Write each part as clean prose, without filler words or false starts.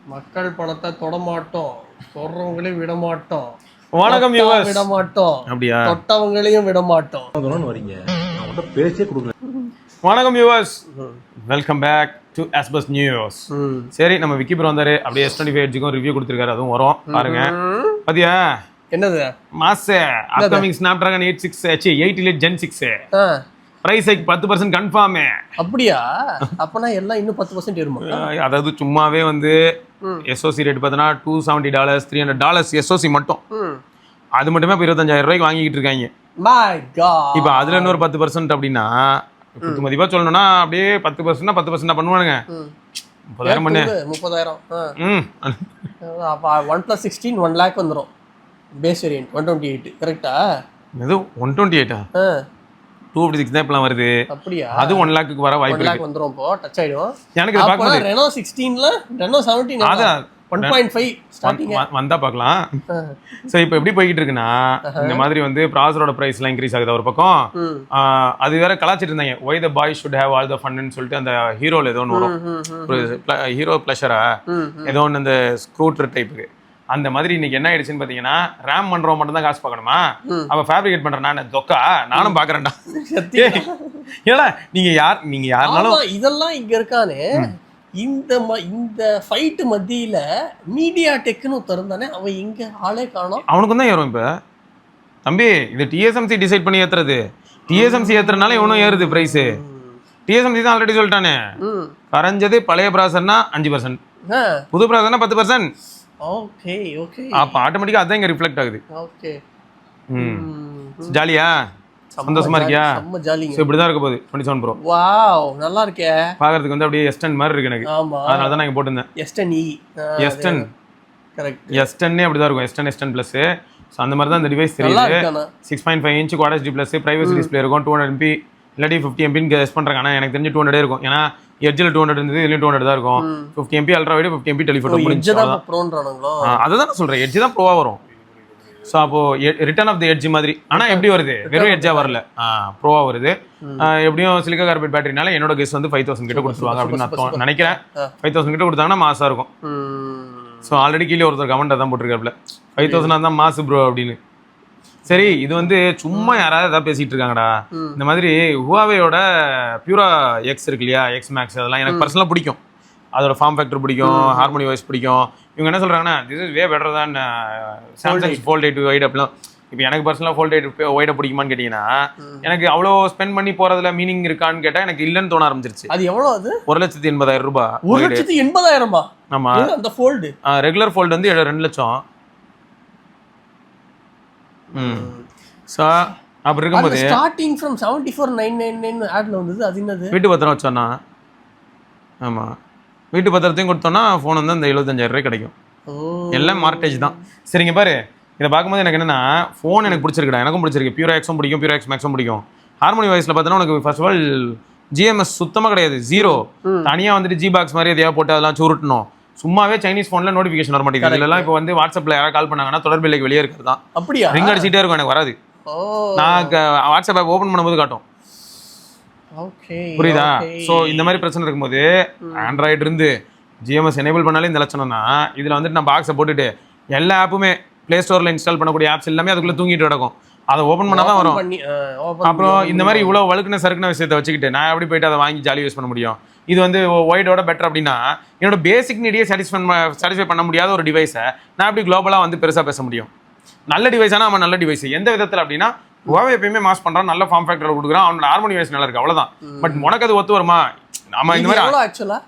மக்கள் பணத்தை தொட மாட்டோம், தொடுறவங்களையும் விட மாட்டோம், வணக்கம் வியூவர்ஸ். விட மாட்டோம், அப்படியா? தொட்டவங்களையும் விட மாட்டோம். வரீங்க பேசே கொடுக்கல. வணக்கம் வியூவர்ஸ், வெல்கம் பேக் டு எஸ்பஸ் நியூஸ். சரி, நம்ம விக்கி ப்ரோ வந்தாரு, அப்படியே S25 எட்ஜுக்கும் ரிவ்யூ கொடுத்துருக்காரு, அதுவும் வரும் பாருங்க. பாத்தியா என்னது மாசு upcoming Snapdragon 8 Elite Gen 6 price hike 10% confirm. அப்படியா? அப்பனா எல்லாம் இன்னும் 10% ஏறுமா? அதாவது சும்மாவே வந்து எஸ்ஓசி ரேட் பார்த்தனா $270 $300 எஸ்ஓசி மட்டும். அது மட்டுமே இப்போ 25,000 ரூபாய்க்கு வாங்கிட்டு இருக்காங்க. இப்போ அதுல இன்னொரு 10% அப்படின்னா குத்து மதிப்பா சொல்லணும்னா அப்படியே 10% 10% பண்ணுவானுங்க. 30,000 பண்ணு 30,000. அப்ப OnePlus 16 1 lakh வந்துரும். பேஸ் வேரியன்ட் 128 கரெக்ட்டா? இது 128 256 தான் இப்பலாம் வருது. அப்படியா? அது 1 lakh வர வாய்ப்பு இருக்கு. 1 lakh வந்துரும். இப்போ டச் ஆயிடும். எனக்கு இது பாக்கும்போது Renault 16ல Renault 17 அத 1.5 ஸ்டார்டிங் வந்தா பார்க்கலாம். சோ இப்போ எப்படி போயிட்டு இருக்குன்னா, இந்த மாதிரி வந்து ப்ராசரோட பிரைஸ்லாம் இன்க்ரீஸ் ஆகுது ஒரு பக்கம். அது வேற கலாச்சிட்டு இருந்தாங்க, why the boys should have all the fun ன்னு சொல்லிட்டு அந்த ஹீரோல ஏதோ ஒன்று வரும், ஹீரோ பிளஷரா ஏதோ ஒன்று அந்த ஸ்க்ரூட்டர் டைப்புக்கு. அந்த மாதிரி இன்னைக்கு என்ன ஆயிடுச்சுன்னு பாத்தீங்கன்னா, ரேம் பண்றவங்க மட்டும் தான் காசு பார்க்கணுமா? அவ ஃபேப்ரிகேட் பண்ற நான் தொக்கா நானும் பாக்குறேன்டா. ஏடா நீங்க யாருனாலும் இதெல்லாம் இங்க இருக்கானே, இந்த ஃபைட் மத்தியில மீடியா டெக்னு திறந்தானே, அவன் இங்க ஆளே காணோம். அவனுக்கும் தான் ஏறும். இப்ப தம்பி இது TSMC டிசைட் பண்ணி ஏத்துறது. TSMC ஏத்துறதுனால இவனும் ஏறுது பிரைஸ். TSMC தான் ஆல்ரெடி சொல்லிட்டானே, கரைஞ்சது பழைய ப்ராசர்னா 5%, புது ப்ராசர்னா 10%. Okay okay. அப்ப ஆட்டோமேட்டிக்கா அதான் இங்க ரிஃப்ளெக்ட் ஆகுது. ஓகே. ஜாலியா சந்தோஷமா இருக்கியா? செம்ம ஜாலிங்க. சோ இப்படி தான் இருக்க போகுது 27 Pro. வாவ், நல்லா இருக்கே. பாக்குறதுக்கு வந்து அப்படியே S10 மாதிரி இருக்கு எனக்கு. ஆமா, அதனால தான் நான் போட்டுருந்தேன் S10e. S10 correct. S10 அப்படி தான் இருக்கும். S10 Plus. சோ அந்த மாதிரி தான் இந்த டிவைஸ் தெரியுது. 6.5 inch Quad HD Plus privacy display இருக்கும். 200 MP இல்லாட்டி 50 MP ன்னு கெஸ் பண்றாங்க. ஆனா எனக்கு தெரிஞ்சு 200 இருக்கும். ஏன்னா எட்ஜ்ல 200 இருந்தது, இதுலயும் 200 தான் இருக்கும். 50 MP ultra wide, 50 MP telephoto முடிஞ்சு. எட்ஜ் தான் ப்ரோன்றானுங்களோ. அததான் நான் சொல்றேன், எட்ஜ் தான் ப்ரோவா வரும். ஸோ அப்போ ரிட்டர்ன் ஆஃப் தி எட்ஜ் மாதிரி. ஆனா எப்படி வருது? வெறும் எட்ஜா வரல, ப்ரோவா வருது. எப்படியும் சிலிக்கா கார்பைட் பேட்டரினால என்னோட கெஸ் வந்து 5,000 கிட்ட கொடுத்துருவாங்க அப்படின்னு நான் நினைக்கிறேன். 5,000 கிட்ட கொடுத்தாங்கன்னா மாசா இருக்கும். ஸோ ஆல்ரெடி கீழே ஒருத்தர் கமெண்ட் தான் போட்டிருக்காப்ல, 5,000 தான் மாசு ப்ரோ அப்படின்னு. சரி, இது வந்து சும்மா யாராவது ஏதாவது பேசிட்டு இருக்காங்கடா. இந்த மாதிரி ஹுவாவேயோட பியூரா எக்ஸ் இருக்கு இல்லையா, எக்ஸ் மேக்ஸ், அதெல்லாம் எனக்கு பர்சனலாக பிடிக்கும். அதோட ஃபார்ம் ஃபேக்டர் பிடிக்கும், ஹார்மோனி வாய்ஸ் பிடிக்கும். இவங்க என்ன சொல்றாங்கன்னா, திஸ் இஸ் வே பெட்டர் தான் சாம்சங் Fold 8 வைட் அப்படிலாம். இப்போ எனக்கு பர்சனலாக Fold 8 வைட பிடிக்குமான்னு கேட்டீங்கன்னா, எனக்கு அவ்வளோ ஸ்பெண்ட் பண்ணி போறதுல மீனிங் இருக்கான்னு கேட்டா எனக்கு இல்லைன்னு தோண ஆரம்பிச்சிருச்சு. அது எவ்வளோ? அது 1,80,000 ரூபாய். 1,80,000? ஆமா, அந்த ஃபோல்டு ரெகுலர் ஃபோல்டு வந்து 2 லட்சம். ஸோ அப்படி இருக்கும்போது ஸ்டார்டிங் ஃப்ரம் 74,999 ஆட்ல வந்தது. அது என்னது? வீட்டு பத்திரம் வச்சோன்னா, ஆமாம், வீட்டு பத்திரத்தையும் கொடுத்தோன்னா ஃபோன் வந்து அந்த 75,000 ரூபாய் கிடைக்கும். எல்லாம் மார்க்கேஜ் தான். சரிங்க பாரு, இதை பார்க்கும்போது எனக்கு என்னன்னா, ஃபோன் எனக்கு பிடிச்சிருக்குடா, எனக்கும் பிடிச்சிருக்கு. பியூரா எக்ஸும் பிடிக்கும், பியூரா எக்ஸ் மேக்ஸும் பிடிக்கும். ஹார்மோனி வாய்ஸில் பார்த்தோன்னா உனக்கு ஃபர்ஸ்ட் ஆஃப் ஆல் GMS சுத்தமாக கிடையாது, 0. தனியாக வந்துட்டு G பாக்ஸ் மாதிரி எதையா போட்டு அதெல்லாம் சுருட்டணும். சும்மாவே சைனீஸ் ஃபோனில் நோட்டிஃபிகேஷன் வர மாட்டேங்குது. இதெல்லாம் இப்போ வந்து வாட்ஸ்அப்பில் யாராவது கால் பண்ணாங்கன்னா தொடர்பு இல்லைக்கு வெளியே இருக்கிறது தான். அப்படியா? ரிங் அடிச்சிட்டே இருக்கும், எனக்கு வராது. நான் வாட்ஸ்அப் ஆப் ஓப்பன் பண்ணும்போது காட்டும். புரியுதா? ஸோ இந்த மாதிரி பிரச்சனை இருக்கும்போது ஆண்ட்ராய்டு இருந்து GMS எனேபிள் பண்ணாலே இந்த லட்சணம்னா, இதில் வந்துட்டு நான் பாக்ஸை போட்டுட்டு எல்லா ஆப்புமே ப்ளே ஸ்டோரில் இன்ஸ்டால் பண்ணக்கூடிய ஆப்ஸ் எல்லாமே அதுக்குள்ளே தூங்கிட்டு கிடக்கும். அதை ஓப்பன் பண்ணால் தான் வரும். அப்புறம் இந்த மாதிரி இவ்வளோ வழுக்குன சறுக்குன விஷயத்தை வச்சுக்கிட்டு நான் எப்படி போயிட்டு அதை வாங்கி ஜாலி யூஸ் பண்ண முடியும்? இது வந்து ஒய்டோட பெட்டர் அப்படின்னா, என்னோட பேசிக் நீடியே சாட்டிஸ்ஃபை பண்ண முடியாத ஒரு டிவைஸை நான் எப்படி குளோபலாக வந்து பெருசாக பேச முடியும்? நல்ல டிவைஸானா அவன் நல்ல டிவைஸ் எந்த விதத்தில் அப்படின்னா, Huawei எப்பயுமே மாஸ் பண்ணுறான், நல்ல ஃபார்ம் ஃபேக்டர் கொடுக்குறான், அவனோட ஹார்மோனி வாய்ஸ் நல்லா இருக்கு, அவ்வளோதான். பட் உனக்கு அது ஒத்து வருமா? நம்ம இந்த மாதிரி ஆக்சுவலாக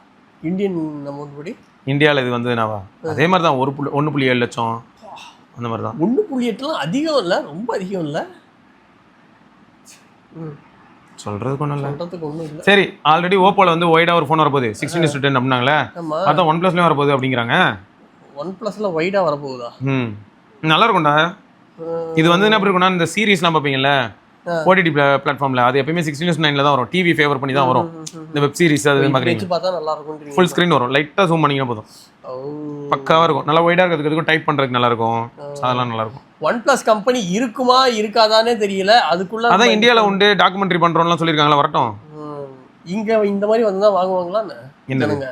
இந்தியன் அமௌண்ட் படி இந்தியாவில் இது வந்து நாவா அதே மாதிரி தான் 1.7 லட்சம் அந்த மாதிரி தான். 1.8 அதிகம் இல்லை, ரொம்ப அதிகம் இல்லை. சொல்றதுக்கு ஒன்றும் இல்லை. சரி, ஆல்ரெடி ஓப்போல வந்து ஒய்டா ஒரு ஃபோன் வரப்போகுது, 16:10 அப்படின்னாங்களே. அதான் OnePlusலயும் வரப்போகுது அப்படிங்கிறாங்க. OnePlusல ஒய்டா வரப்போகுதா? நல்லா இருக்கும்டா. இது வந்து என்ன இருக்கும்னா, இந்த சீரீஸ்லாம் பார்ப்பீங்கல்ல OTT பிளாட்ஃபார்ம்ல, அது எப்பயுமே 16:9 தான் வரும். டிவி ஃபேவர் பண்ணி தான் வரும். இந்த வெப் சீரிஸ் அது பார்க்குறீங்க, பார்த்தா நல்லா இருக்கும். ஃபுல் ஸ்க்ரீன் வரும், லைட்டாக ஜூம் பண்ணிங்கன்னா போதும், பக்காவாக இருக்கும். நல்லா ஒய்டாக இருக்கிறதுக்கு டைப் பண்ணுறதுக்கு நல்லா இருக்கும், அதெல்லாம் நல்லா இருக்கும். OnePlus கம்பெனி இருக்குமா இருக்காதானே தெரியல. அதுக்குள்ள அதான் இந்தியாவில் உண்டு, டாக்குமெண்ட்ரி பண்ணுறோம்லாம் சொல்லியிருக்காங்களா, வரட்டும். இங்கே இந்த மாதிரி வந்து தான் வாங்குவாங்களா? என்னங்க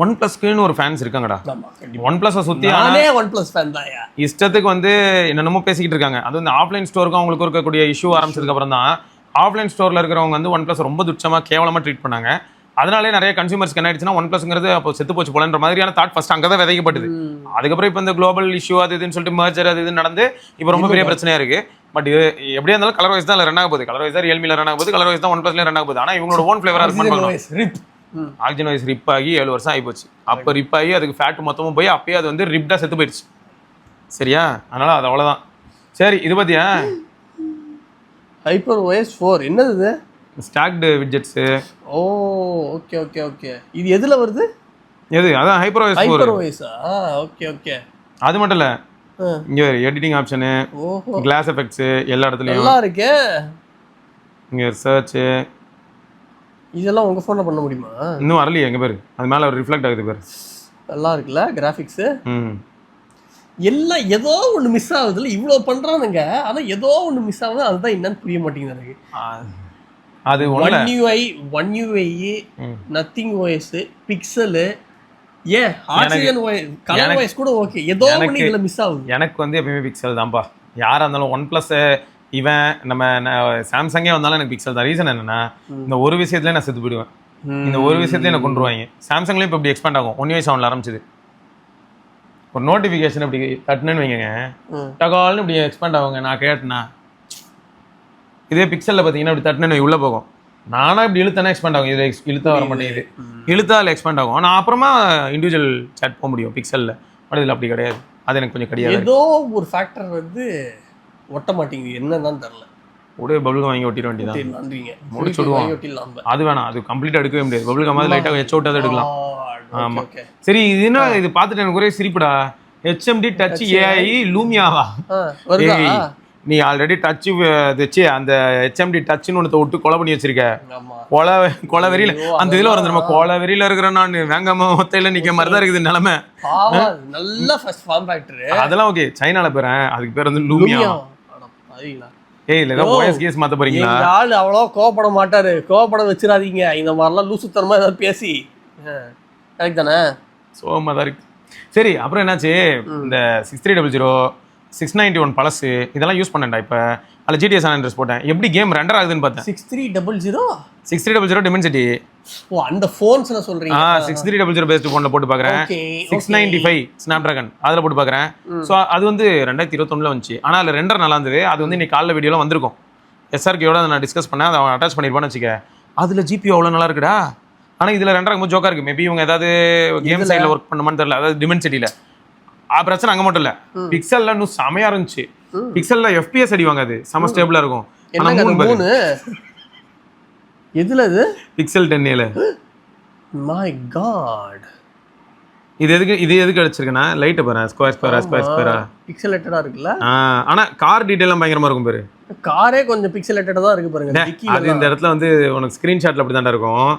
ஒன் பிளஸ்க்குன்னு ஒரு ஃபேன்ஸ் இருக்காங்கடா. ஆமா கண்டிப்பா. ஒன் பிளஸை சுற்றி நானே OnePlus ஃபேன் தான்யா. இஷ்டத்துக்கு வந்து என்னென்னமோ பேசிக்கிட்டு இருக்காங்க. அது வந்து ஆஃப்லைன் ஸ்டோருக்கும் அவங்களுக்கு இருக்கக்கூடிய இஷ்யூ ஆரம்பிச்சதுக்கு அப்புறம் தான் ஆஃப்லைன் ஸ்டோரில் இருக்கிறவங்க வந்து ஒன் பிளஸ் ரொம்ப துச்சமாக கேவலமாக ட்ரீட் பண்ணாங்க. அதனாலே நிறைய கன்சூமர்ஸ்க்கு என்ன ஆயிடுச்சுன்னா ஒன் பிளஸ்ங்கிறது அப்போ செத்து போச்சு போலன்ற மாதிரியான தாட் ஃபர்ஸ்ட் அங்கே தான் விதைக்கப்பட்டது. அதுக்கப்புறம் இப்போ இந்த குளோபல் இஷ்யூ அது இதுன்னு சொல்லிட்டு மர்ஜர் அது இது நடந்து இப்போ ரொம்ப பெரிய பிரச்சனையா இருக்கு. பட் எப்படியா இருந்தாலும் கலர் வைஸ் தான் ரன் ஆக போகுது. கலர் வைஸ் தான் ரியல்மியில் ரன் ஆக போகுது. கலர் வைஸ் தான் ஒன் பிளஸ்ல ரன் ஆக போகுது. ஆனால் இவங்களோட ஓன் ஃபிளேவராக இருக்கும். ஆக்சிஜன் வைஸ் ரிப் ஆகி 7 வருஷம் ஆகி போச்சு. அப்போ ரிப் ஆகி அதுக்கு ஃபேட் மொத்தமும் போய் அப்பயே அது வந்து ரிப்டாக செத்து போயிடுச்சு. சரியா? அதனால அது அவ்வளோதான். சரி இது பார்த்தியா HyperOS 4 என்னது இது? ஸ்டாக்டு விட்ஜெட்ஸு. ஓ ஓகே ஓகே ஓகே. இது எதுல வருது? எது? அதான் HyperOS 4. HyperOS okay okay. அது மட்டும் இல்லை, இங்கே எடிட்டிங் ஆப்ஷனு, கிளாஸ் எஃபெக்ட்ஸு எல்லா இடத்துலையும் நல்லா இருக்கே. இங்கே சர்ச்சு இதெல்லாம் உங்க ஃபோன்ல பண்ண முடியுமா? இன்னும் வரலையே. எங்க பேர் அது மேலே ரிஃப்ளெக்ட் ஆகுது பேர். நல்லா இருக்குல்ல கிராஃபிக்ஸு. எல்லாம் ஏதோ ஒன்று மிஸ் ஆகுதுல்ல. இவ்வளோ பண்ணுறானுங்க ஆனால் ஏதோ ஒன்று மிஸ் ஆகுது. அதுதான் என்னன்னு புரிய மாட்டேங்குது எனக்கு. அது one UI nothing OS pixel oxygen colour voice கூட ஓகே. ஏதோ ஒன்று இதில் மிஸ் ஆகுது. எனக்கு வந்து எப்பயுமே பிக்சல் தான்ப்பா. யாராக இருந்தாலும் ஒன் ப்ளஸ் இவன் நம்ம சாம்சங்கே வந்தாலும் எனக்கு பிக்சல் தான். ரீசன் என்னன்னா இந்த ஒரு விஷயத்துல நான் செத்து போயிடுவேன். இந்த ஒரு விஷயத்துல எனக்கு கொண்டுருவாங்க. சாம்சங்லேயும் இப்போ இப்படி எக்ஸ்பேண்ட் ஆகும். 1UI 7 ஆரம்பிச்சது. ஒரு நோட்டிஃபிகேஷன் இப்படி தட்டுன்னு வைங்க டகால்னு இப்படி எக்ஸ்பேண்ட் ஆகுங்க. நான் கேட்டேன்னா இதே பிக்சலில் பார்த்தீங்கன்னா இப்படி தட்டுன்னு உள்ளே போகும். நானாக இப்படி இழுத்தானே எக்ஸ்பேண்ட் ஆகும். இதில் இழுத்தா வர மாட்டேங்குது. இழுத்தா அதில் எக்ஸ்பேண்ட் ஆகும். நான் அப்புறமா இண்டிவிஜுவல் சேட் போக முடியும் பிக்சலில். பட் இதில் அப்படி கிடையாது. அது எனக்கு கொஞ்சம் கிடையாது. ஏதோ ஒரு ஃபேக்டர் வந்து ஒட்ட மாட்டேங்குது. என்னன்னு தெரியல. ஒரே பபுள் வாங்கி ஒட்டிட வேண்டியதான். முடிச்சுடுவோம். அது வேணாம். அது கம்ப்ளீட்டாக எடுக்கவே முடியாது. பபுள் கம்மாதிரி லைட்டாக வச்சு விட்டாதான் எடுக்கலாம். ஆமாம். சரி இது என்ன இது பார்த்துட்டு எனக்கு ஒரே சிரிப்புடா. HMD touch AI லூமியாவா? நீ ஆல்ரெடி டச் வச்சு அந்த HMD டச்னு ஒன்று விட்டு கொலை பண்ணி வச்சிருக்க. கொலை வெறியில அந்த இதில் வர நம்ம கொலை வெறியில இருக்கிற நான் வேங்காம ஒத்தையில நிற்க மாதிரி தான் இருக்குது நிலைமை. அதெல்லாம் ஓகே. சைனால போறேன். அதுக்கு பேர் வந்து லூமியா. ஏய் இல்ல OS கேஸ் மாத்த போறீங்களா? ஆளு அவ்வளோ கோவப்பட மாட்டாரு. கோவப்பட வச்சிடாதீங்க. இந்த மாதிரிலாம் லூசுத்தனமா ஏதாவது பேசி கரெக்ட் தானே? சோமா தான் இருக்கு. சரி அப்புறம் என்னாச்சு? இந்த 6300 691 பழசு இதெல்லாம் யூஸ் பண்ணேன்டா. இப்போ அதில் GTA San Andreas போட்டேன். எப்படி கேம் ரெண்டர் ஆகுதுன்னு பார்த்தேன். 6300 Dimensity. ஓ அந்த ஃபோன்ஸ்ல சொல்றீங்க? 6300 பேஸ்ட் ஃபோனில் போட்டு பார்க்குறேன். 695 Snapdragon அதில் போட்டு பார்க்குறேன். ஸோ அது வந்து 2021 வந்துச்சு. ஆனால் அதில் ரெண்டர் நல்லா இருந்தது. அது வந்து இன்னைக்கு காலைல வீடியோலாம் வந்திருக்கும். SRKயோட அதை நான் டிஸ்கஸ் பண்ணேன். அதை அவன் அட்டாச் பண்ணியிருப்பான்னு வச்சுக்க. அதில் GPU அவ்வளோ நல்லா இருக்குடா. ஆனால் இதில் ரெண்டரை ரொம்ப ஜோக்காக இருக்குது. மேபி இவங்க ஏதாவது கேம் சைடில் ஒர்க் பண்ணுமான்னு தெரியல. அதாவது டிமென்சிட்டியில் பிரச்சனை அங்கே மட்டும் இல்லை. பிக்சலில் இன்னும் செமையாக இருந்துச்சு. பிக்சலில் FPS அடி வாங்காது. செம ஸ்டேபிளாக இருக்கும். எதுல இது? Pixel 10A. My god. இது எதுக்கு அடிச்சிருக்கேன்னா லைட்டை பாரு. ஸ்கொயரா பிக்சலேட்டடா இருக்குல்ல. ஆனா கார் டீடைல்லாம் பயங்கரமா இருக்கும் பாரு. காரே கொஞ்சம் பிக்சலேட்டடா தான் இருக்கு பாருங்க. அது இந்த இடத்துல வந்து உனக்கு ஸ்கிரீன்ஷாட்ல அப்படி தான் இருக்கும்.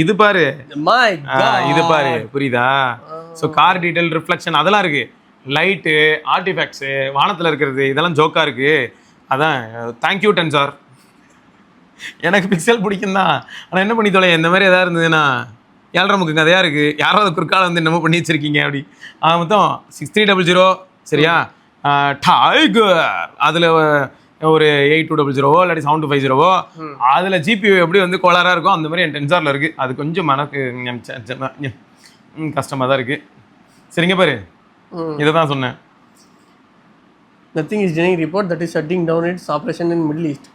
இது பாரு. My god. இது பாரு. புரியுதா? சோ கார் டீடைல் ரிஃப்ளெக்ஷன் அதெல்லாம் இருக்கு. லைட்டு ஆர்டிஃபேக்ட்ஸ் வானத்துல இருக்கிறது இதெல்லாம் ஜோக்கா இருக்கு. அதான் தேங்க்யூ டென்சார். எனக்கு பிக்சல் பிடிக்கும் தான். ஆனால் என்ன பண்ணி தொலை இந்த மாதிரி எதாவது இருந்ததுன்னா ஏழ்ரமுக்கு கதையாக இருக்குது. யாராவது குறுக்கால வந்து என்னமோ பண்ணி வச்சிருக்கீங்க அப்படி. மொத்தம் 6300 சரியா? டைகர் அதில் ஒரு 8200 இல்லாட்டி 7250 அதில் GPU எப்படி வந்து கோளாராக இருக்கும் அந்த மாதிரி என் டென்சாரில் இருக்குது. அது கொஞ்சம் மனக்கு கஷ்டமாக தான் இருக்குது. சரிங்க பாரு இதை தான் சொன்னேன். Nothing is denying report that is shutting down its operation in Middle East.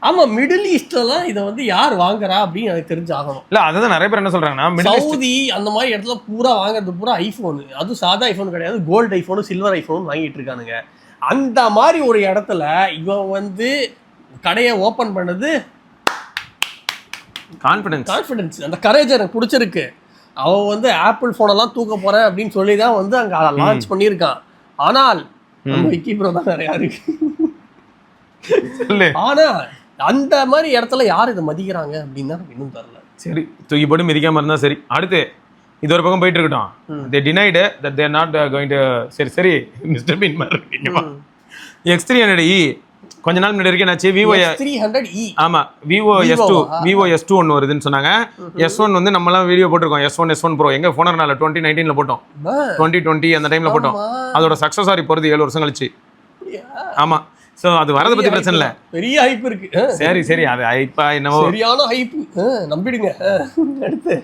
ஆமாம் மிடில் ஈஸ்ட்லாம் இதை வந்து யார் வாங்குறா அப்படின்னு எனக்கு தெரிஞ்சு ஆகணும். இல்லை அதுதான் நிறைய பேர் என்ன சொல்கிறாங்கன்னா சவுதி அந்த மாதிரி இடத்துல பூரா வாங்குறது பூரா ஐஃபோனு. அதுவும் சாதா ஐஃபோன் கிடையாது. கோல்டு ஐஃபோனு சில்வர் ஐஃபோனு வாங்கிட்டு இருக்கானுங்க. அந்த மாதிரி ஒரு இடத்துல இவன் வந்து கடையை ஓப்பன் பண்ணது கான்ஃபிடன்ஸ். அந்த கரேஜ் எனக்கு பிடிச்சிருக்கு. அவன் வந்து ஆப்பிள் ஃபோனெல்லாம் தூக்க போகிறேன் அப்படின்னு சொல்லி தான் வந்து அங்கே லான்ச் பண்ணியிருக்கான். ஆனால் நம்ம விக்கிப்ரோ தான் நிறையா இருக்கு. ஆனா அந்த மாதிரி இடத்துல யார் இதை மதிக்கிறாங்க அப்படின்னு தான் இன்னும் தெரியல. சரி தூக்கி போட்டு மிதிக்காம இருந்தா சரி. அடுத்து இது ஒரு பக்கம் போயிட்டு இருக்கட்டும். they denied that they are not going to சரி மிஸ்டர் பீன் மாதிரி இருக்கீங்க. X300E கொஞ்ச நாள் முன்னாடி வரைக்கும் என்னாச்சு விவோ S300e. ஆமா விவோ S2 ஒன்று வருதுன்னு சொன்னாங்க. S1 வந்து நம்மலாம் வீடியோ போட்டிருக்கோம். S1 Pro எங்க போனர்னால 2019ல போட்டோம், 2020 அந்த டைம்ல போட்டோம். அதோட சக்சஸ் ஆகி போறது 7 வருஷம் கழிச்சு. ஆமா, சோ அது வரத பத்தி பிரச்சனை இல்ல, பெரிய ஹைப் இருக்கு. சரி அது ஹைப்பா என்னவோ சரியான ஹைப், நம்பிடுங்க. அடுத்து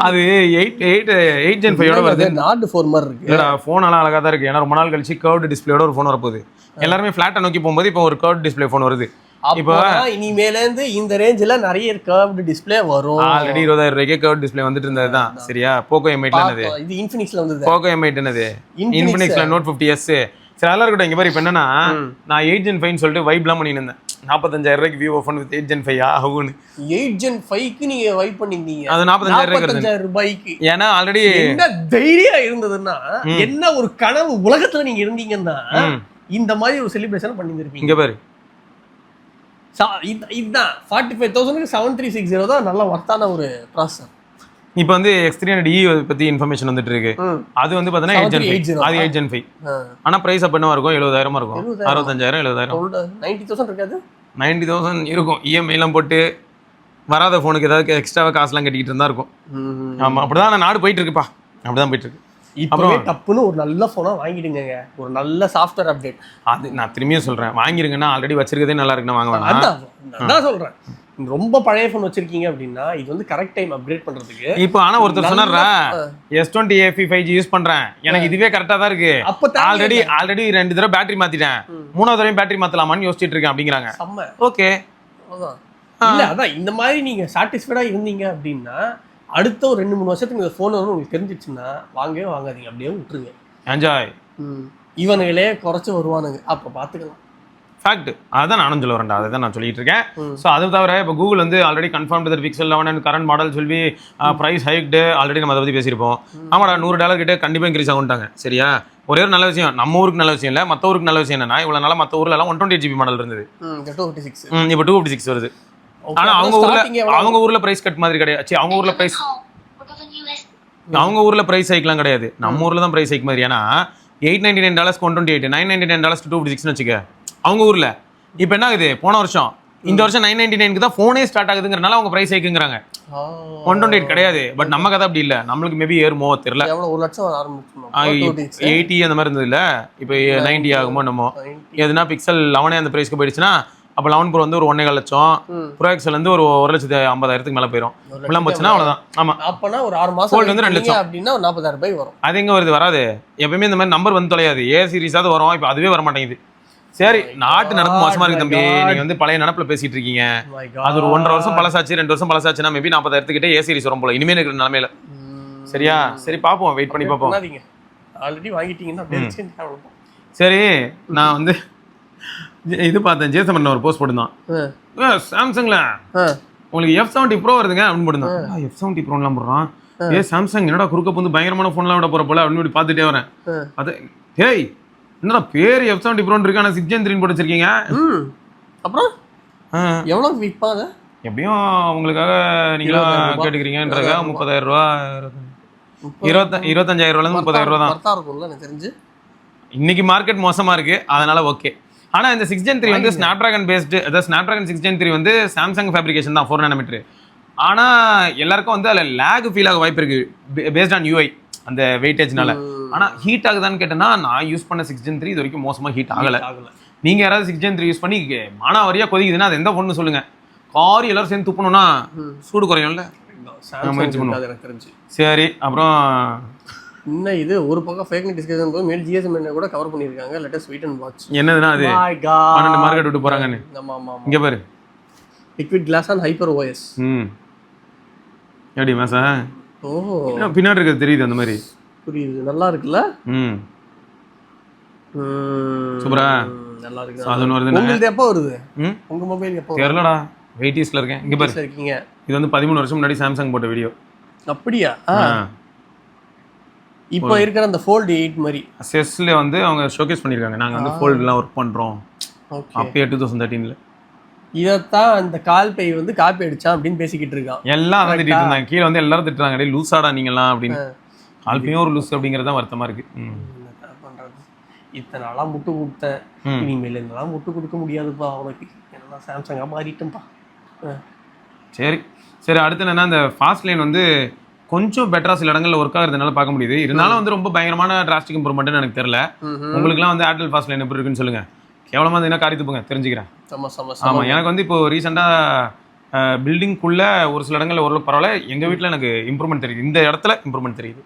அது 8 Gen 5 வருது. நாட் 4 மாதிரி இருக்கு. இல்லடா, போன் அழகா தான் இருக்கு. ஏன்னா ரொம்ப நாள் கழிச்சு கர்வ்டு டிஸ்பிளேயோட ஒரு போன் வரப்போகுது. எல்லாருமே ஃபிளாட்டை நோக்கி போகும்போது இப்போ ஒரு கர்வ்டு டிஸ்பிளே போன் வருது. இப்போ இனிமேல இருந்து இந்த ரேஞ்சில நிறைய கர்வ்டு டிஸ்ப்ளே வரும். ஆல்ரெடி 20,000 ரூபாய்க்கு கர்வ்டு டிஸ்ப்ளே வந்துட்டு இருந்ததுதான். சரியா, போகோ M8 என்னது, இது இன்ஃபினிக்ஸ்ல வந்தது. போகோ M8 என்னது, இன்ஃபினிக்ஸ்ல Note 50s. சரி, நல்லா இருக்கட்டும். இங்க பாரு, இப்போ என்னன்னா நான் 8 Gen 5 சொல்லிட்டு வைப்லாம் பண்ணிட்டு இருந்தேன். 45,000 ரூபாய்க்கு விவோ ஃபோன் வித் 8 Gen 5 ஆகும்னு. 8 Gen 5க்கு நீங்க வைப் பண்ணிருந்தீங்க. அது 45,000 ரூபாய்க்கு. ஏன்னா ஆல்ரெடி என்ன தைரியம் இருந்ததுன்னா, என்ன ஒரு கனவு உலகத்துல நீங்க இருந்தீங்கன்னா இந்த மாதிரி ஒரு செலிப்ரேஷன் பண்ணிருப்பீங்க. இங்க பாரு, இதுதான் 45,000க்கு 7360 தான் நல்ல வர்த்தான ஒரு ப்ராசஸர். இப்போ வந்து X300e பத்தி இன்ஃபர்மேஷன் வந்துட்டு இருக்கு. அது வந்து பாத்தீங்கன்னா 8 Gen 5, அது 8 Gen 5. ஆனா பிரைஸ் அப்ப என்னவா இருக்கும், 70,000 இருக்கும். 65,000 70,000 90,000 இருக்காது. 90,000 இருக்கும். இஎம்ஐ எல்லாம் போட்டு வராத போனுக்கு ஏதாவது எக்ஸ்ட்ராவா காசுலாம் கட்டிக்கிட்டு இருந்தா இருக்கும். ஆமா, அப்படிதான் நாடு போயிட்டு இருக்குப்பா, அப்படிதான் போயிட்டு இருக்கு. இப்பவே டப்புன்னு ஒரு நல்ல போனா வாங்கிடுங்க, ஒரு நல்ல சாஃப்ட்வேர் அப்டேட். அது நான் திரும்பியும் சொல்றேன், வாங்கிருங்கன்னா ஆல்ரெடி வச்சிருக்கதே நல்லா இருக்குன்னா வாங்க வேணாம். அதான் சொல்றேன், ரொம்ப பழைய போன் வச்சிருக்கீங்க அப்படின்னா இது வந்து கரெக்ட் டைம் அப்கிரேட் பண்றதுக்கு. இப்போ ஆனா ஒருத்தர் சொன்னாரா, S20 FE 5G யூஸ் பண்றேன், எனக்கு இதுவே கரெக்டா தான் இருக்கு. ஆல்ரெடி 2 தடவை பேட்டரி மாத்திட்டேன், 3வது தடவை பேட்டரி மாத்தலாமான்னு யோசிச்சுட்டு இருக்கேன் அப்படிங்கிறாங்க. ஓகே, இல்ல அதான் இந்த மாதிரி நீங்க சாட்டிஸ்ஃபைடா இருந்தீங்க அப்படின்னா அடுத்த ஒரு 2-3 வருஷத்துக்கு இந்த போன் வந்து உங்களுக்கு தெரிஞ்சிச்சுன்னா வாங்கவே வாங்காதீங்க, அப்படியே விட்டுருங்க. என்ஜாய். இவனுங்களே குறைச்சு வருவானுங்க, அப்ப பாத்துக்கலாம். ஃபேக்ட், அதான் நானும் சொல்ல வரேன்டா, அதை தான் நான் சொல்லிட்டு இருக்கேன். ஸோ அது தவிர இப்போ கூகுள் வந்து already confirm that Pixel 11 and current model சொல்லி ப்ரைஸ் ஹைக்டு, ஆல்ரெடி நம்ம அதை பற்றி பேசியிருப்போம். ஆமாடா, $100 கிட்ட கண்டிப்பாக இன்க்ரீஸ் ஆகும்ட்டாங்க. சரியா, ஒரே ஒரு நல்ல விஷயம், நம்ம ஊருக்கு நல்ல விஷயம் இல்லை, மற்ற ஊருக்கு நல்ல விஷயம் என்னன்னா, இவ்வளோ நாளாக மற்ற ஊர்ல எல்லாம் 128GB மாடல் இருந்தது, இப்போ 256 வருது. ஆனா அவங்க ஊர்ல பிரைஸ் கட் மாதிரி கிடையாது. அவங்க ஊர்ல பிரைஸ் ஹைக்லாம் கிடையாது, நம்ம ஊர்ல தான் பிரைஸ் ஹைக் மாதிரி. ஏன்னா $899 $128, $999 $256 வச்சுக்க அவங்க ஊர்ல. இப்போ என்ன ஆகுது, போன வருஷம் இந்த வருஷம் 999க்கு தான் போனே ஸ்டார்ட் ஆகுதுங்கிறனால அவங்க பிரைஸ் ஹைக்குங்கிறாங்க. 128 கிடையாது. பட் நம்ம கதை அப்படி இல்லை, நம்மளுக்கு மேபி ஏறுமோ தெரியல. 80 அந்த மாதிரி இருந்தது இல்ல, இப்போ 90 ஆகுமோ நம்ம. எதுனா பிக்சல் 11 அந்த பிரைஸ்க்கு போயிடுச்சுன்னா அப்போ 11 Pro வந்து ஒரு 1.25 லட்சம், Pro XL வந்து ஒரு 1,50,000 மேல போயிடும். இப்பெல்லாம் போச்சுன்னா அவ்வளவுதான். ஆமா, அப்பனா ஒரு 6 மாசம் கோல்ட் வந்து 2 லட்சம் அப்படின்னா 40,000 ரூபாய் வரும். அது எங்க வருது, வராது. எப்பவுமே இந்த மாதிரி நம்பர் வந்து தொலையாது. ஏ சீரிஸாவது வரும், இப்போ அதுவே வர மாட்டேங்குது. சரி, நாட்டு நடப்பு மோசமா இருக்கு தம்பி, நீங்க வந்து பழைய நினப்புல பேசிட்டு இருக்கீங்க. அது ஒரு 1.5 வருஷம் பழசாச்சு, 2 வருஷம் பழசாச்சுன்னா மேபி 40,000 கிட்ட ஏ சீரிஸ் வரும் போல இனிமே இருக்கிற நிலைமையில. சரியா, சரி பாப்போம், வெயிட் பண்ணி பாப்போம். ஆல்ரெடி வாங்கிட்டீங்கன்னா சரி. நான் வந்து இது பார்த்தேன், ஜேசமன் ஒரு போஸ்ட் போட்டுருந்தான், சாம்சங்ல உங்களுக்கு F70 Pro வருதுங்க அப்படின்னு போட்டுருந்தான். F70 Proலாம் போடுறான், சாம்சங் என்னடா குறுக்க வந்து பயங்கரமான போன்லாம் விட போற போல அப்படின்னு பார்த்துட்டே வரேன். அது ஹேய் என்னடா பேர் F70 Pro இருக்கு, ஆனா 6 Gen 3 போட்டு வச்சிருக்கீங்க. அப்புறம் எவ்வளவு விற்பாங்க? எப்படியும் உங்களுக்காக நீங்களா கேட்டுக்கிறீங்கன்றதுக்காக 30,000 ரூபா 25,000 ரூபாயில 30,000 ரூபா தான் எனக்கு தெரிஞ்சு. இன்னைக்கு மார்க்கெட் மோசமா இருக்கு, அதனால ஓகே. ஆனா இந்த 6 Gen 3 வந்து ஸ்னாப்டிராகன் பேஸ்டு, அதாவது ஸ்னாப்டிராகன் 6 Gen 3 வந்து சாம்சங் ஃபேப்ரிகேஷன் தான், 4 nm. ஆனா எல்லாருக்கும் வந்து அதில் லேக் ஃபீல் ஆக வாய்ப்பு இருக்கு பேஸ்ட் ஆன் UI அந்த வெயிட்டேஜ்னால. ஆனா ஹீட் ஆகுதான்னு கேட்டேன்னா, நான் யூஸ் பண்ண 6 Gen 3 இது வரைக்கும் மோசமா ஹீட் ஆகல. நீங்க யாராவது 6 Gen 3 யூஸ் பண்ணி மானாவாரியா கொதிக்குதுன்னா அது எந்த பொண்ணு சொல்லுங்க, காரி எல்லாரும் சேர்ந்து துப்பணும்னா சூடு குறையும்ல. முயற்சி பண்ணுவோம். சரி, அப்புறம் இன்னும் இது ஒரு பக்கம் ஃபேக் நியூஸ் டிஸ்கஷன் போய் மேல் GSM கூட கவர் பண்ணிருக்காங்க. Latest wait and watch. என்னதுன்னா அது 12 மார்க்கெட் விட்டு போறாங்கன்னு. ஆமா, இங்க பாரு, liquid glass on hyper OS. எப்படி மாசா? ஓ, பின்னாடி இருக்கிறது தெரியுது, அந்த மாதிரி புரியுது. நல்லா இருக்குல்ல? சூப்பரா நல்லா இருக்கு. அது வருது. உங்களுக்கு எப்போ வருது உங்க மொபைல்? எப்போ தெரியலடா, வெயிட்டிஸ்ல இருக்கேன். இங்க பாரு இருக்கீங்க. இது வந்து 13 வருஷம் முன்னாடி சாம்சங் போட்ட வீடியோ. அப்படியா? இப்போ இருக்கிற அந்த Fold 8 மாதிரி செஸ்ல வந்து அவங்க ஷோகேஸ் பண்ணிருக்காங்க. நாங்க வந்து ஃபோல்ட்லாம் ஒர்க் பண்றோம். அப்பயே 2013ல. இதத்தான் அந்த கால் பை வந்து காப்பி அடிச்சான் அப்படின்னு பேசிக்கிட்டு இருக்கான். எல்லாம் அதை திட்டிட்டு இருந்தாங்க. கீழே வந்து எல்லாரும் திட்டுறாங்க, டேய் லூசாடா நீங்கலாம் அப்படின்னு. கால் பையும் ஒரு லூஸ் அப்படிங்கிறது தான் வருத்தமா இருக்கு. இத்தனை நாளா முட்டு கொடுத்தேன், இனிமேல் என்னெல்லாம் முட்டு கொடுக்க முடியாதுப்பா அவனுக்கு, என்னெல்லாம் சாம்சங்கா மாறிட்டேன்ப்பா. சரி சரி, அடுத்து என்னன்னா இந்த ஃபாஸ்ட் லைன் வந்து கொஞ்சம் பெட்டரா சில இடங்கள்ல ஒர்க் ஆகுறதுனால பார்க்க முடியுது. இருந்தாலும் வந்து ரொம்ப பயங்கரமான டிராஸ்டிக் இம்ப்ரூவ்மெண்ட்னு எனக்கு தெரியல. உங்களுக்குலாம் வந்து ஏர்டெல் ஃபாஸ்ட் லைன் எப்படி இருக்குன்னு சொல்லுங்க. கேவலமா இருந்ததுன்னா காரி துப்புங்க, தெரிஞ்சுக்கிறேன். ஆமா, எனக்கு வந்து இப்போ ரீசெண்டா பில்டிங்குள்ள ஒரு சில இடங்கள்ல ஓரளவுக்கு பரவாயில்ல. எங்க வீட்டில் எனக்கு இம்ப்ரூவ்மெண்ட் தெரியுது, இந்த இடத்துல இம்ப்ரூவ்மெண்ட் தெரியுது.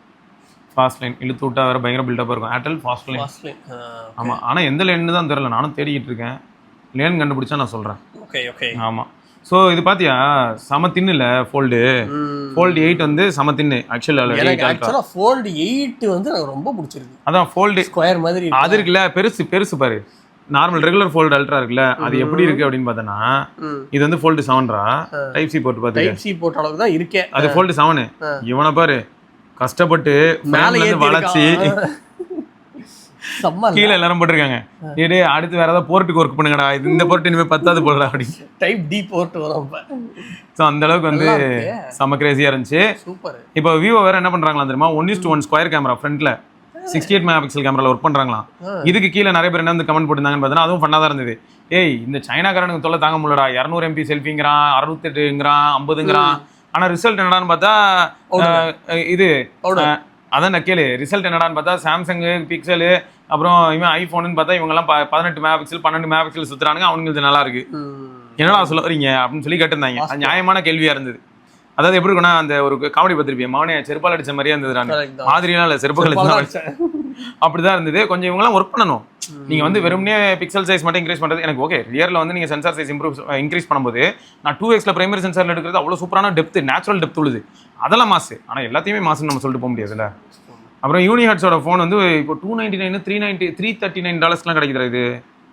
ஃபாஸ்ட் லைன் இழுத்து விட்டா வேற பயங்கர பில்டப்பாக இருக்கும் ஏர்டெல் ஃபாஸ்ட் லைன். ஆமாம், ஆனால் எந்த லைன்னு தான் தெரியல, நானும் தேடிக்கிட்டு இருக்கேன். லேன் கண்டுபிடிச்சா நான் சொல்கிறேன். ஓகே. ஆமாம். ஸோ இது பார்த்தியா செம தின்னு இல்லை ஃபோல்டு 8 வந்து செம தின்னு. ஆக்சுவலாக ஃபோல்டு 8 வந்து எனக்கு ரொம்ப பிடிச்சிருக்கு. அதான் ஃபோல்டு ஸ்கொயர் மாதிரி அது இருக்குல்ல, பெருசு பாரு. நார்மல் ரெகுலர் ஃபோல்டு அல்ட்ரா இருக்குல்ல, அது எப்படி இருக்கு அப்படின்னு பார்த்தோன்னா இது வந்து ஃபோல்டு 7 டைப் சி போர்ட் பார்த்து டைப் சி போர்ட் அளவுக்கு தான் இருக்கே. அது ஃபோல்டு 7. இவனை பாரு கஷ்டப்பட்டு மேலே வளைச்சி கீழே எல்லாரும் போட்டிருக்காங்க. ஏடே அடுத்து வேற ஏதாவது போர்ட்டுக்கு ஒர்க் பண்ணுங்கடா, இந்த போர்ட் இனிமேல் 10வது போடா அப்படின்னு. டைப் டி போர்ட் வரும். ஸோ அந்த அளவுக்கு வந்து செம கிரேசியா இருந்துச்சு. இப்போ விவோ வேற என்ன பண்றாங்களா தெரியுமா, 1:1 ஸ்கொயர் கேமரா ஃப்ரண்ட்ல 68 மெகா பிக்சல் கேமரால ஒர்க் பண்றாங்களாம். இதுக்கு கீழே நிறைய பேர் என்ன வந்து கமெண்ட் போட்டுருந்தாங்கன்னு பார்த்தா அதுவும் பண்ணாதான் இருந்தது. ஏய் இந்த சைனாக்காரனுக்கு தொல்லை தாங்க முடியலடா, 200 MP செல்ஃபிங்கிறான், 68ங்கிறான், 50ங்கிறான். ஆனா ரிசல்ட் என்னடான்னு பார்த்தா இது அதான் நக்கேளு. ரிசல்ட் என்னடான்னு பார்த்தா சாம்சங் பிக்சலு அப்புறம் இவன் ஐஃபோனு பார்த்தா இவங்கெல்லாம் 18 மெகா பிக்சல் 12 மெகா பிக்சல் சுற்றுறானுங்க, அவனுங்களுக்கு நல்லா இருக்கு. என்னடா சொல்ல வரீங்க அப்படின்னு சொல்லி கேட்டிருந்தாங்க. அது நியாயமான கேள்வியா இருந்தது. அதாவது எப்படி இருக்குன்னா, அந்த ஒரு காமெடி பார்த்துருப்பேன், மவனே செருப்பால் அடிச்ச மாதிரியே இருந்தது. மாதிரிலாம் இல்லை, செருப்பால் அடிச்சேன் அப்படிதான் இருந்தது. கொஞ்சம் இவங்கெல்லாம் ஒர்க் பண்ணணும். நீங்க வந்து வெறுமனே பிக்சல் சைஸ் மட்டும் இன்க்ரீஸ் பண்றது எனக்கு ஓகே. ரியர்ல வந்து நீங்க சென்சார் சைஸ் இன்க்ரீஸ் பண்ணும்போது நான் 2xல பிரைமரி சென்சார்ல எடுக்கிறது அவ்வளவு சூப்பரான டெப்த், நேச்சுரல் டெப்த் உள்ளது. அதெல்லாம் மாசு. ஆனா எல்லாத்தையுமே மாசுன்னு நம்ம சொல்லிட்டு போக முடியாதுல்ல. அப்புறம் யூனிஹாட்ஸோட ஃபோன் வந்து இப்போ $299 $399 கிடைக்குது.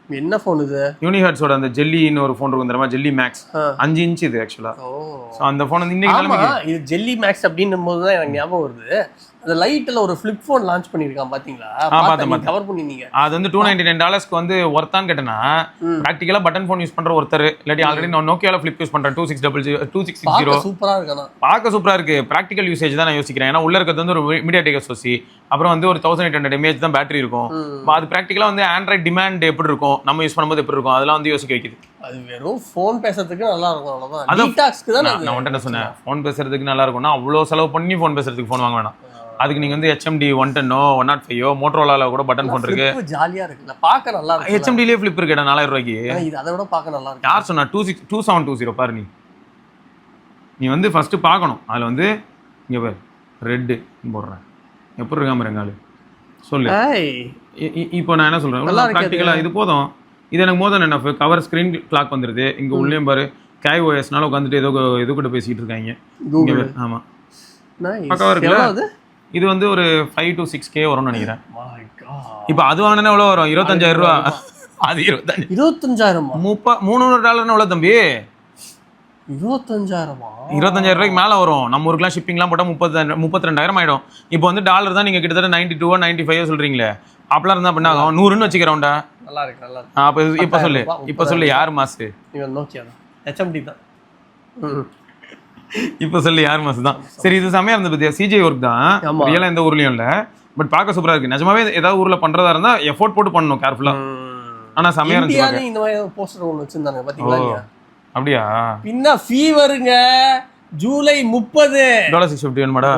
இது என்ன ஃபோன் இது? யூனிஹாட்ஸோட அந்த ஜெல்லின்னு ஒரு ஃபோன் இருக்கும் தெரியுமா, ஜெல்லி மேக்ஸ் 5 இன்ச் இது ஆக்சுவலா. ஸோ அந்த ஃபோன் வந்து இன்னைக்கு இது ஜெல்லி மேக்ஸ் அப்படின்னும் போது தான் எனக்கு ஞாபகம் வருது. அந்த லைட்ல ஒரு ஃபிளிப் ஃபோன் லான்ச் பண்ணிருக்கான் பாத்தீங்களா? பார்த்தேன், கவர் பண்ணினீங்க. அது வந்து $299 வந்து ஒர்த்தான்னு கேட்டேன்னா, பிராக்டிகலா பட்டன் ஃபோன் யூஸ் பண்ற ஒருத்தர் இல்லாட்டி ஆல்ரெடி நான் நோக்கியால ஃபிளிப் யூஸ் பண்றேன் 2660 சூப்பரா இருக்கு. பார்க்க சூப்பரா இருக்கு. பிராக்டிகல் யூசேஜ் தான் நான் யோசிக்கிறேன். ஏன்னா உள்ள இருக்கிறது வந்து ஒரு மீடியாடெக் SoC, அப்புறம் வந்து ஒரு 1800 mAh தான் பேட்டரி இருக்கும். அது பிராக்டிகலா வந்து ஆண்ட்ராய்ட் டிமாண்ட் எப்படி இருக்கும், நம்ம யூஸ் பண்ணும்போது எப்படி இருக்கும், அதெல்லாம் வந்து யோசிக்க வைக்குது. அது வெறும் ஃபோன் பேசுறதுக்கு நல்லா இருக்கும், அவ்வளவுதான். டீடாக்ஸ்க்கு தான் நான் உன்கிட்ட என்ன சொன்னேன், ஃபோன் பேசுறதுக்கு நல்லா இருக்கும்னா அவ்வளோ செலவு பண்ணி ஃபோன் பேசுறதுக்கு ஃபோன் வாங்க வேணாம். அதுக்கு நீங்க வந்து HMD 110 105 மோட்டோரோலால கூட பட்டன் ஃபோன் இருக்கு, ஜாலியா இருக்குல்ல, பார்க்க நல்லா இருக்கு. HMDலயே ஃபிளிப் இருக்குடா 4000 ரூபாய்க்கு. இது அதை விட பார்க்க நல்லா இருக்கு. யார் சொன்னா 2720 பாரு. நீ வந்து ஃபர்ஸ்ட் பார்க்கணும். அதுல வந்து இங்க பாரு ரெட் போடுறேன், எப்படி இருக்காம இருங்காலு சொல்லு. இப்போ நான் என்ன சொல்றேன், ப்ராக்டிகலா இது போதும். இது எனக்கு மோர் தென் எனஃப். கவர் ஸ்கிரீன் கிளாக் வந்துருது. இங்க உள்ளேயும் பாரு கேய் OSனால உட்காந்துட்டு ஏதோ கூட பேசிட்டு இருக்காங்க. ஆமா பக்கவா இருக்குல்ல. இது வந்து ஒரு 5 to 6K வரும்னு நினைக்கிறேன். இப்போ அது வாங்கினா எவ்வளோ வரும்? 25,000 ரூபா. அது 25,000 $300 எவ்வளோ தம்பி? 25,000 ரூபாய்க்கு மேலே வரும். நம்ம ஊருக்குலாம் ஷிப்பிங்லாம் போட்டால் 32,000 ஆயிடும். இப்போ வந்து டாலர் தான் நீங்கள் கிட்டத்தட்ட 92 95 சொல்றீங்களே. அப்பெல்லாம் இருந்தால் பண்ண ஆகும் 100ன்னு வச்சுக்கிறோம்டா. நல்லா இருக்கு, நல்லா இருக்கு. அப்போ இப்போ சொல்லு யார் மாசு? நோக்கியா தான், HMD தான். இப்போ சொல்லி யார் மாசு தான். சரி, இது செமையா இருந்தது பத்தியா, CGI ஒர்க் தான், ரியலா எந்த ஊர்லயும் இல்ல. பட் பார்க்க சூப்பரா இருக்கு. நிஜமாவே ஏதாவது ஊர்ல பண்றதா இருந்தா எஃபோர்ட் போட்டு பண்ணணும் கேர்ஃபுல்லா. ஆனா செமையா இருந்துச்சு. இந்த மாதிரி போஸ்டர் ஒன்னு வச்சிருந்தாங்க பாத்தீங்களா? அப்படியா? பின்ன ஃபீவருங்க ஜூலை 30 $650 மேடா.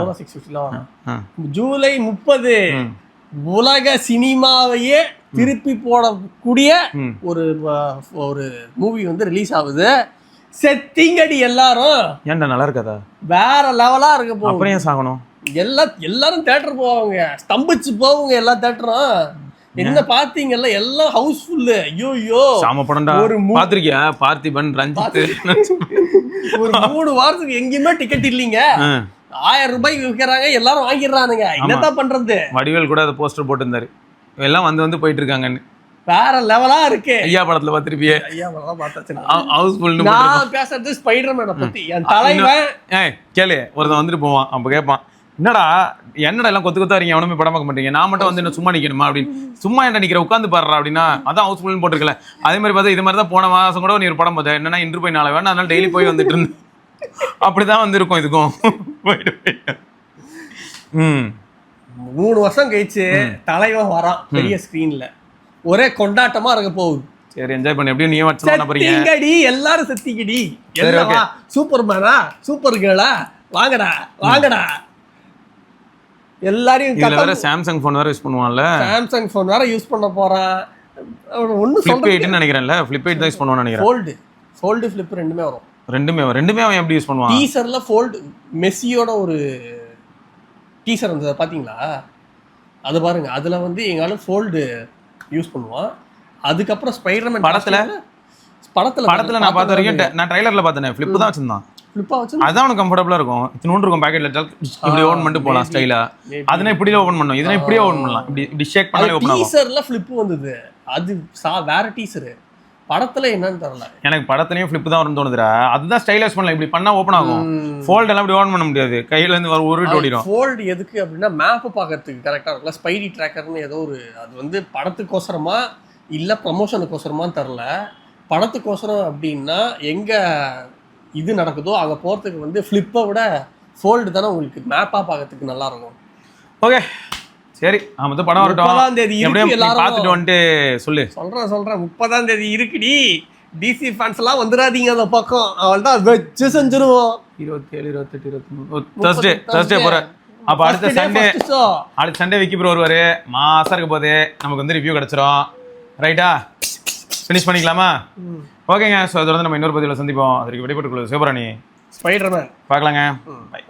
ஜூலை 30 உலக சினிமாவையே திருப்பி போடக்கூடிய ஒரு மூவி வந்து ரிலீஸ் ஆகுது. செத்திங்கடி எல்லாரும். ஏன்டா நல்லா இருக்காதா? வேற லெவலா இருக்க போகுது. அப்புறம் ஏன் சாகணும்? எல்லாரும் தியேட்டர் போவாங்க, ஸ்தம்பிச்சு போவாங்க எல்லா தியேட்டரும். என்ன பாத்தீங்கல்ல, எல்லாம் ஹவுஸ்ஃபுல். ஐயோ சாம படம்டா. ஒரு பாத்திருக்கியா பார்த்திபன் ரஞ்சித்? ஒரு 3 வாரத்துக்கு எங்கேயுமே டிக்கெட் இல்லைங்க. 1000 ரூபாய்க்கு விற்கிறாங்க, எல்லாரும் வாங்கிடுறானுங்க. என்னதான் பண்றது? வடிவேல் கூட அதை போஸ்டர் போட்டிருந்தாரு, எல்லாம் வந்து போயிட்டு இருக்காங்கன்னு. வேற லெவலா இருக்கு. ஐயா படத்துல பாத்திருப்பியே. ஐயா படம் பார்த்தாச்சு. ஹவுஸ்ஃபுல். நான் பேசுறது ஸ்பைடர்மேனை பத்தி. என் தலைவன் கேளு, ஒருத்தன் வந்துட்டு போவான். அப்ப கேட்பான், என்னடா எல்லாம் கொத்து கொத்தா இருக்கீங்க, எவனுமே படம் பார்க்க மாட்டீங்க, நான் மட்டும் வந்து என்ன சும்மா நிக்கணுமா அப்படின்னு. சும்மா என்ன நிக்கிற, உட்காந்து பாடுறா அப்படின்னா. அதான் ஹவுஸ்ஃபுல்னு போட்டிருக்கல. அதே மாதிரி பார்த்தா இது மாதிரி தான் போன மாசம் கூட நீ ஒரு படம் பார்த்த, என்னன்னா இன்று போய் நாளை வேணும், அதனால டெய்லி போய் வந்துட்டு இருந்தேன். அப்படிதான் வந்து இருக்கும் இதுக்கும். 3 வருஷம் கழிச்சு தலைவன் வரான் பெரிய ஸ்கிரீன்ல. ஒரே கொண்டாட்டமா இருக்க போகுது. சரி என்ஜாய் பண்ணு. எப்படியும் நீயும் வச்சு பண்ண போறீங்க. செத்திங்கடி எல்லாரும் செத்திங்கடி. சரி, okay. சூப்பர்மேனா சூப்பர் கேர்ளா வாங்கடா வாங்கடா. எல்லாரையும் இதுல வேற சாம்சங் போன் வேற யூஸ் பண்ணுவான்ல. சாம்சங் போன் வேற யூஸ் பண்ண போறான். ஒன்னு Flip 8 நினைக்கிறேன்ல. Flip 8 தான் யூஸ் பண்ணுவான்னு நினைக்கிறேன். ஃபோல்டு ஃபிளிப் ரெண்டுமே வரும். ரெண்டுமே அவன் எப்படி யூஸ் பண்ணுவான்? டீசர்ல ஃபோல்டு மெஸ்ஸியோட ஒரு டீசர் வந்தது பாத்தீங்களா? அது பாருங்க. அதுல வந்து எங்கால ஃபோல்டு யூஸ் பண்ணுவான். அதுக்கப்புறம் ஸ்பைடர்மேன் படத்துல நான் பார்த்த வரைக்கும் நான் ட்ரைலர்ல பார்த்தேனே ஃபிளிப் தான் வச்சிருந்தான். ஃபிளிப்பா வச்சு அதான் உனக்கு கம்ஃபர்டபுளா இருக்கும். இத்தினூண்டு இருக்கும் பாக்கெட்ல இப்படி ஓபன் பண்ணிட்டு போலாம் ஸ்டைலா. அதனை இப்படியே ஓபன் பண்ணும். இதனை இப்படியே ஓபன் பண்ணலாம். இப்படி ஷேக் பண்ணாலே ஓபன் ஆகும். டீசர்ல ஃபிளிப் வந்தது. அது வேற டீசர். படத்துல என்னன்னு தெரியல. எனக்கு படத்துலயும் ஃபிளிப் தான் வரும்னு தோணுதுடா. அதுதான் ஸ்டைலிஷ் பண்ணலாம். இப்படி பண்ணா ஓபன் ஆகும். ஃபோல்ட் எல்லாம் இப்படி ஓபன் பண்ண முடியாது. கையில இருந்து ஒரு விட்டு ஓடிடும். ஃபோல்ட் எதுக்கு அப்படின்னா மேப் பார்க்கறதுக்கு கரெக்டா இருக்கும்ல. ஸ்பைடி ட்ராக்கர்னு ஏதோ ஒரு அது வந்து படத்துக்கோசரமா இல்ல ப்ரமோஷனுக்கோசரமான்னு தெரியல. படத்துக்கோசரம் அப்படின்னா எங்க இது நடக்குதோ அங்க போறதுக்கு வந்து ஃபிளிப்பை விட ஃபோல்டு தானே உங்களுக்கு மேப்பா பார்க்கறதுக்கு நல்லா இருக்கும். ஓகே சரி வந்து படம் வரட்டும். 30ஆம் தேதி இருக்கு. எல்லாரும் பார்த்துட்டு வந்துட்டு சொல்லு. சொல்றேன் 30ஆம் தேதி இருக்குடி. டிசி ஃபேன்ஸ் எல்லாம் வந்துடாதீங்க அந்த பக்கம். அவள் தான் வச்சு செஞ்சிருவோம். 27 28 23 Thursday போற. அப்ப அடுத்த சண்டே விக்கி ப்ரோ வருவாரு. மாசா இருக்க போது நமக்கு வந்து ரிவ்யூ கிடைச்சிரும். ரைட்டா ஃபினிஷ் பண்ணிக்கலாமா? ஓகேங்க. ஸோ அதோட நம்ம இன்னொரு பதிவில் சந்திப்போம். அதற்கு விடைபெற்றுக் கொள்வது சிவபுராணி ஸ்பைடர்மேன். பார்க்கலாங்க. பை.